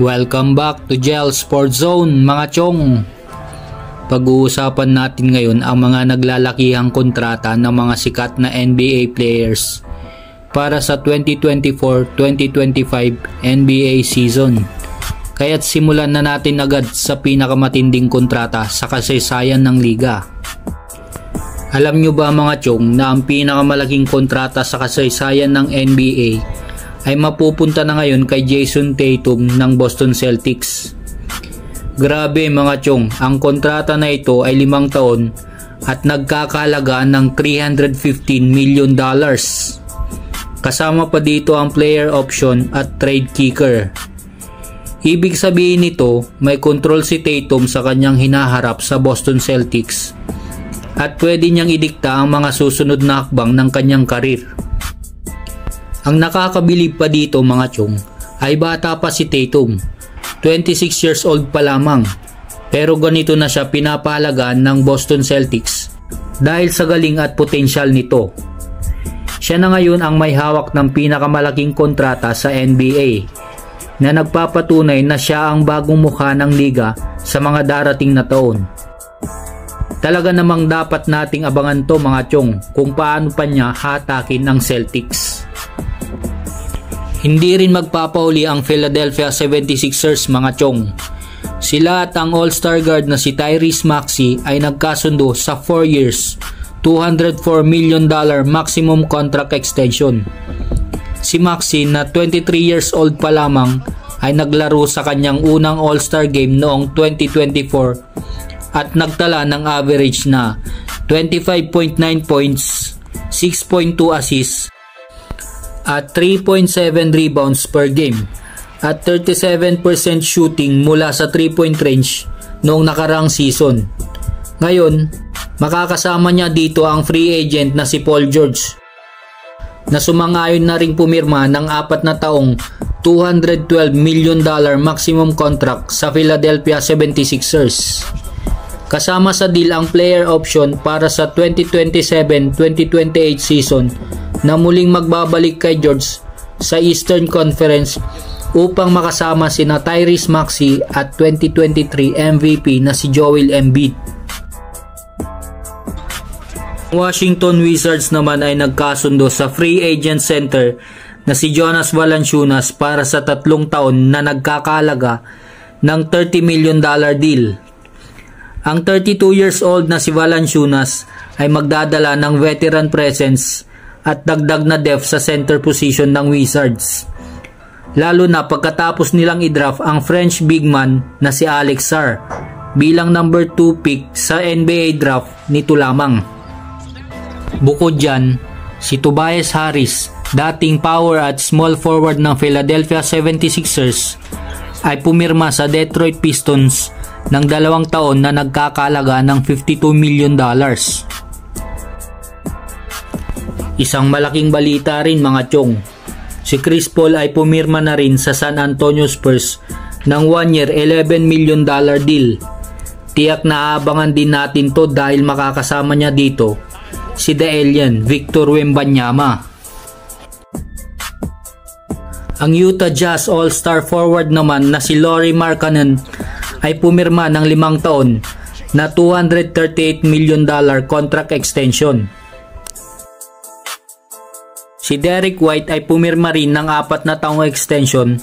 Welcome back to Gel Sport Zone mga chong. Pag-uusapan natin ngayon ang mga naglalakihang kontrata ng mga sikat na NBA players para sa 2024-2025 NBA season. Kaya't simulan na natin agad sa pinakamatinding kontrata sa kasaysayan ng liga. Alam nyo ba mga chong na ang pinakamalaking kontrata sa kasaysayan ng NBA ay mapupunta na ngayon kay Jason Tatum ng Boston Celtics? Grabe mga chong, ang kontrata na ito ay 5 taon at nagkakahalaga ng $315 million. Kasama pa dito ang player option at trade kicker. Ibig sabihin nito, may control si Tatum sa kanyang hinaharap sa Boston Celtics at pwede niyang idikta ang mga susunod na hakbang ng kanyang karir. Ang nakakabilib pa dito mga chong ay bata pa si Tatum, 26 years old pa lamang, pero ganito na siya pinapahalagaan ng Boston Celtics dahil sa galing at potensyal nito. Siya na ngayon ang may hawak ng pinakamalaking kontrata sa NBA na nagpapatunay na siya ang bagong mukha ng liga sa mga darating na taon. Talaga namang dapat nating abangan to mga chong kung paano pa niya hatakin ang Celtics. Hindi rin magpapauli ang Philadelphia 76ers mga chong. Sila at ang all-star guard na si Tyrese Maxey ay nagkasundo sa 4 years, $204 million maximum contract extension. Si Maxey na 23 years old pa lamang ay naglaro sa kanyang unang all-star game noong 2024 at nagtala ng average na 25.9 points, 6.2 assists, at 3.7 rebounds per game at 37% shooting mula sa 3-point range noong nakarang season. Ngayon, makakasama niya dito ang free agent na si Paul George na sumang-ayon na ring pumirma ng 4 na taong $212 million maximum contract sa Philadelphia 76ers. Kasama sa deal ang player option para sa 2027-2028 season na muling magbabalik kay George sa Eastern Conference upang makasama sina Tyrese Maxey at 2023 MVP na si Joel Embiid. Washington Wizards naman ay nagkasundo sa free agent center na si Jonas Valanciunas para sa 3 taon na nagkakahalaga ng $30 million deal. Ang 32 years old na si Valanciunas ay magdadala ng veteran presence at dagdag na depth sa center position ng Wizards, lalo na pagkatapos nilang i-draft ang French big man na si Alex Sarr bilang number 2 pick sa NBA draft nito lamang. Bukod dyan, si Tobias Harris, dating power at small forward ng Philadelphia 76ers, ay pumirma sa Detroit Pistons ng 2 taon na nagkakahalaga ng $52 million. Isang malaking balita rin mga chong, si Chris Paul ay pumirma na rin sa San Antonio Spurs ng 1-year $11 million deal. Tiyak na aabangan din natin to dahil makakasama niya dito si The Alien, Victor Wembanyama. Ang Utah Jazz All-Star forward naman na si Lauri Markkanen ay pumirma ng 5 taon na $238 million contract extension. Si Derek White ay pumirma rin ng 4 na taong extension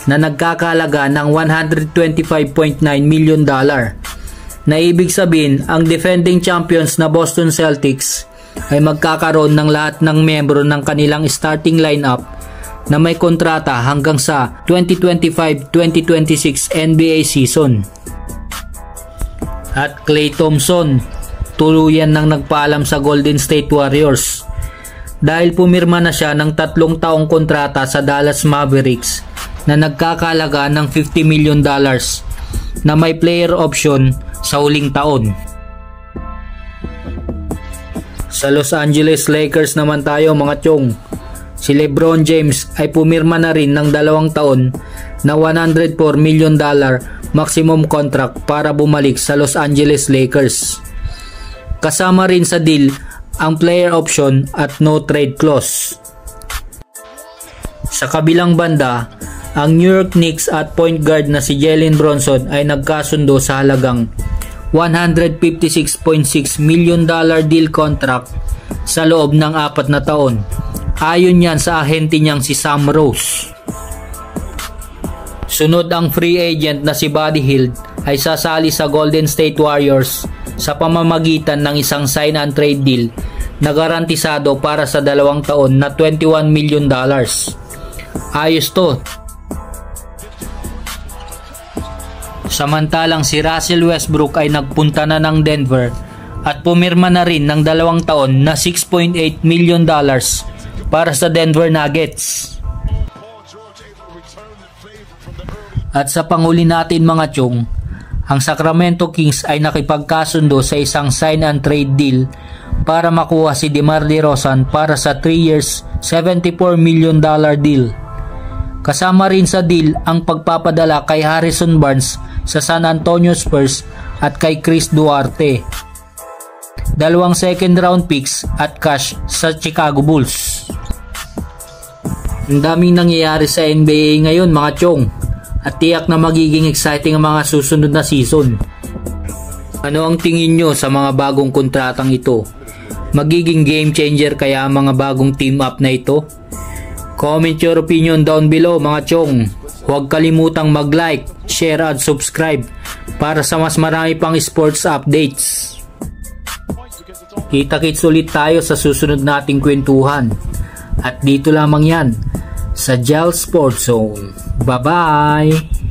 na nagkakahalaga ng $125.9 million, na ibig sabihin ang defending champions na Boston Celtics ay magkakaroon ng lahat ng miyembro ng kanilang starting lineup na may kontrata hanggang sa 2025-2026 NBA season. At Klay Thompson, tuluyan nang nagpaalam sa Golden State Warriors dahil pumirma na siya ng 3 taong kontrata sa Dallas Mavericks na nagkakahalaga ng $50 million na may player option sa huling taon. Sa Los Angeles Lakers naman tayo mga chong. Si LeBron James ay pumirma na rin ng 2 taon na $104 million maximum contract para bumalik sa Los Angeles Lakers. Kasama rin sa deal ang player option at no trade clause. Sa kabilang banda, ang New York Knicks at point guard na si Jalen Brunson ay nagkasundo sa halagang $156.6 million deal contract sa loob ng 4 na taon. Ayon yan sa ahente niyang si Sam Rose. Sunod ang free agent na si Buddy Hield ay sasali sa Golden State Warriors sa pamamagitan ng isang sign and trade deal na garantisado para sa 2 taon na $21 million. Ayos to. Samantalang si Russell Westbrook ay nagpunta na ng Denver at pumirma na rin ng 2 taon na $6.8 million para sa Denver Nuggets. At sa panghuli natin mga chong, ang Sacramento Kings ay nakipagkasundo sa isang sign and trade deal para makuha si DeMar DeRozan para sa 3 years $74 million deal. Kasama rin sa deal ang pagpapadala kay Harrison Barnes sa San Antonio Spurs at kay Chris Duarte, 2 second round picks at cash sa Chicago Bulls. Ang daming nangyayari sa NBA ngayon mga chong, at tiyak na magiging exciting ang mga susunod na season. Ano ang tingin nyo sa mga bagong kontratang ito? Magiging game changer kaya ang mga bagong team up na ito? Comment your opinion down below mga chong. Huwag kalimutang mag-like, share at subscribe para sa mas marami pang sports updates. Kita-kits ulit tayo sa susunod nating kwentuhan. At dito lamang yan sa Gel Sports Zone. Bye-bye!